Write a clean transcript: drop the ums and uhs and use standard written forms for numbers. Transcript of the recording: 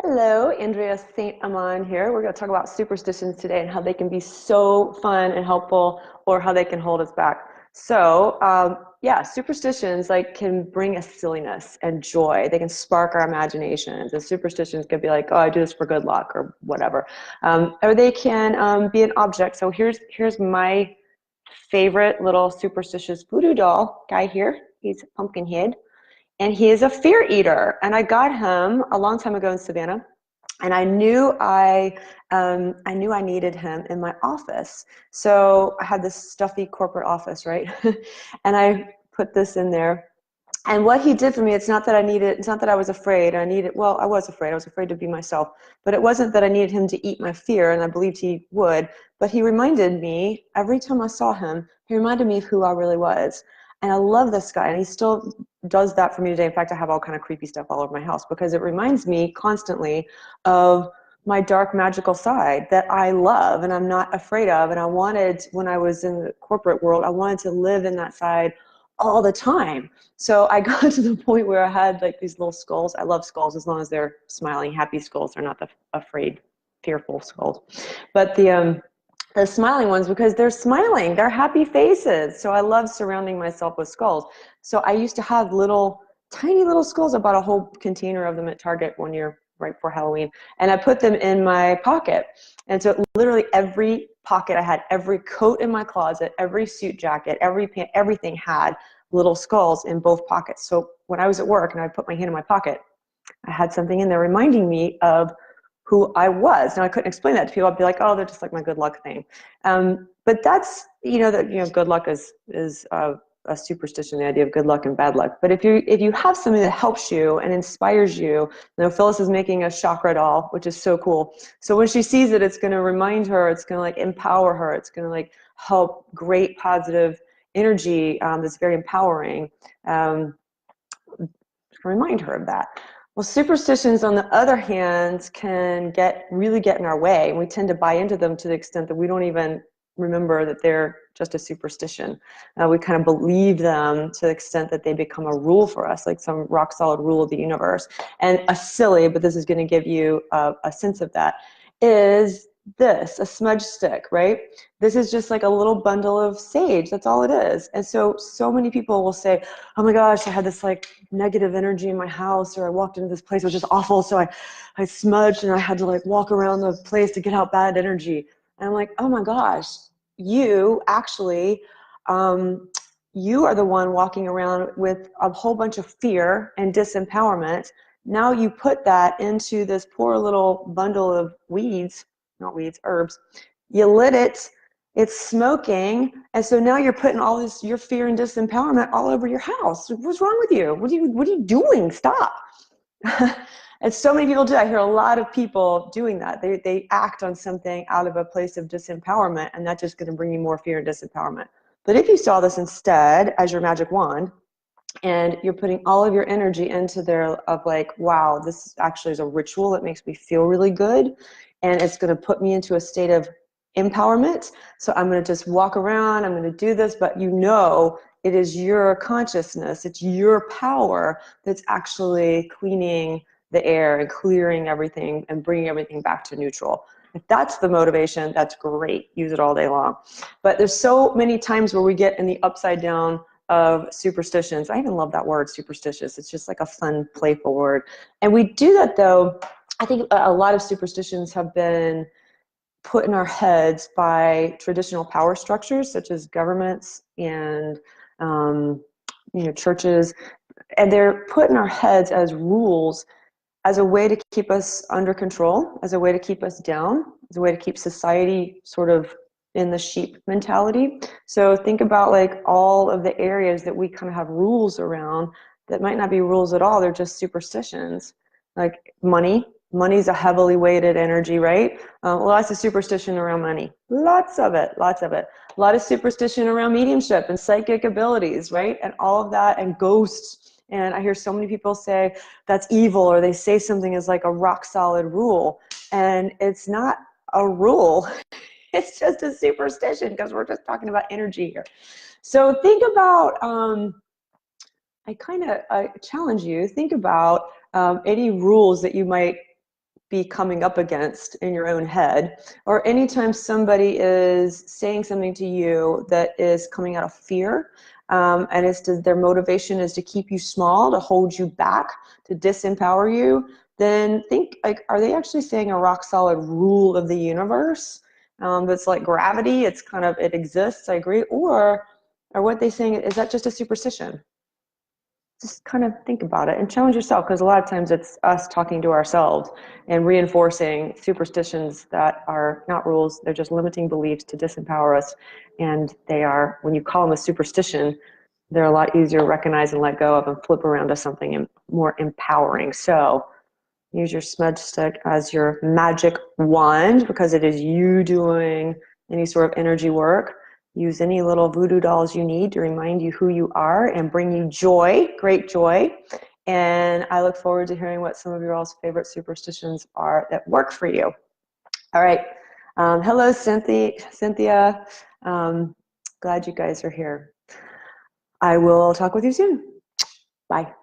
Hello, Andrea St. Amand here. We're going to talk about superstitions today and how they can be so fun and helpful, or how they can hold us back. Yeah, superstitions can bring us silliness and joy. They can spark our imaginations. And superstitions can be like, oh, I do this for good luck or whatever. Or they can be an object. So here's my favorite little superstitious voodoo doll guy here. He's a pumpkin head. And he is a fear eater. And I got him a long time ago in Savannah. And I knew I needed him in my office. So I had this stuffy corporate office, right? And I put this in there. And what he did for me, it's not that I was afraid. Well, I was afraid. I was afraid to be myself. But it wasn't that I needed him to eat my fear, and I believed he would. But he reminded me, every time I saw him, he reminded me of who I really was. And I love this guy, and he still does that for me today. In fact, I have all kind of creepy stuff all over my house because it reminds me constantly of my dark magical side that I love and I'm not afraid of. And when I was in the corporate world, I wanted to live in that side all the time. So I got to the point where I had like these little skulls. I love skulls as long as they're smiling, happy skulls. They're not the afraid, fearful skulls. But the smiling ones, because they're smiling, they're happy faces. So I love surrounding myself with skulls. So I used to have tiny little skulls. I bought a whole container of them at Target one year right before Halloween, and I put them in my pocket. And so literally every pocket I had, every coat in my closet, every suit jacket, every pant, everything had little skulls in both pockets. So when I was at work and I put my hand in my pocket, I had something in there reminding me of who I was. Now I couldn't explain that to people. I'd be like, oh, they're just like my good luck thing. But that's, good luck is a superstition, the idea of good luck and bad luck. But if you have something that helps you and inspires you, Phyllis is making a chakra doll, which is so cool. So when she sees it, it's going to remind her, it's going to like empower her, it's going to like help great positive energy that's very empowering. Remind her of that. Well, superstitions, on the other hand, can really get in our way, and we tend to buy into them to the extent that we don't even remember that they're just a superstition. We kind of believe them to the extent that they become a rule for us, like some rock solid rule of the universe. And but this is going to give you a sense of that, is a smudge stick, right? This is just like a little bundle of sage. That's all it is. And so many people will say, oh my gosh, I had this like negative energy in my house, or I walked into this place, it was just awful. So I smudged and I had to like walk around the place to get out bad energy. And I'm like, oh my gosh, you actually, you are the one walking around with a whole bunch of fear and disempowerment. Now you put that into this poor little bundle of herbs. You lit it, it's smoking, and so now you're putting all this your fear and disempowerment all over your house. What's wrong with you? What are you doing? Stop. And so many people do. I hear a lot of people doing that. They act on something out of a place of disempowerment, and that's just going to bring you more fear and disempowerment. But if you saw this instead as your magic wand, and you're putting all of your energy into there of like, wow, this actually is a ritual that makes me feel really good, and it's going to put me into a state of empowerment. So I'm going to just walk around, I'm going to do this, but it is your consciousness, it's your power that's actually cleaning the air and clearing everything and bringing everything back to neutral. If that's the motivation, that's great. Use it all day long. But there's so many times where we get in the upside down of superstitions. I even love that word, superstitious. It's just like a fun, playful word. And we do that, though. I think a lot of superstitions have been put in our heads by traditional power structures, such as governments and churches. And they're put in our heads as rules, as a way to keep us under control, as a way to keep us down, as a way to keep society sort of in the sheep mentality. So think about like all of the areas that we kind of have rules around that might not be rules at all. They're just superstitions. Like money. Money's a heavily weighted energy, right? Lots of superstition around money. Lots of it. A lot of superstition around mediumship and psychic abilities, right? And all of that, and ghosts. And I hear so many people say that's evil, or they say something is like a rock solid rule. And it's not a rule. It's just a superstition, because we're just talking about energy here. So think about, I challenge you, think about any rules that you might be coming up against in your own head, or anytime somebody is saying something to you that is coming out of fear, and their motivation is to keep you small, to hold you back, to disempower you, then think, like, are they actually saying a rock solid rule of the universe that's like gravity? It's kind of, it exists, I agree. Or what they saying, is that just a superstition? Just kind of think about it and challenge yourself, because a lot of times it's us talking to ourselves and reinforcing superstitions that are not rules. They're just limiting beliefs to disempower us. And they are, when you call them a superstition, they're a lot easier to recognize and let go of and flip around to something more empowering. So use your smudge stick as your magic wand, because it is you doing any sort of energy work. Use any little voodoo dolls you need to remind you who you are and bring you joy, great joy. And I look forward to hearing what some of your all's favorite superstitions are that work for you. All right. Hello, Cynthia. Glad you guys are here. I will talk with you soon. Bye.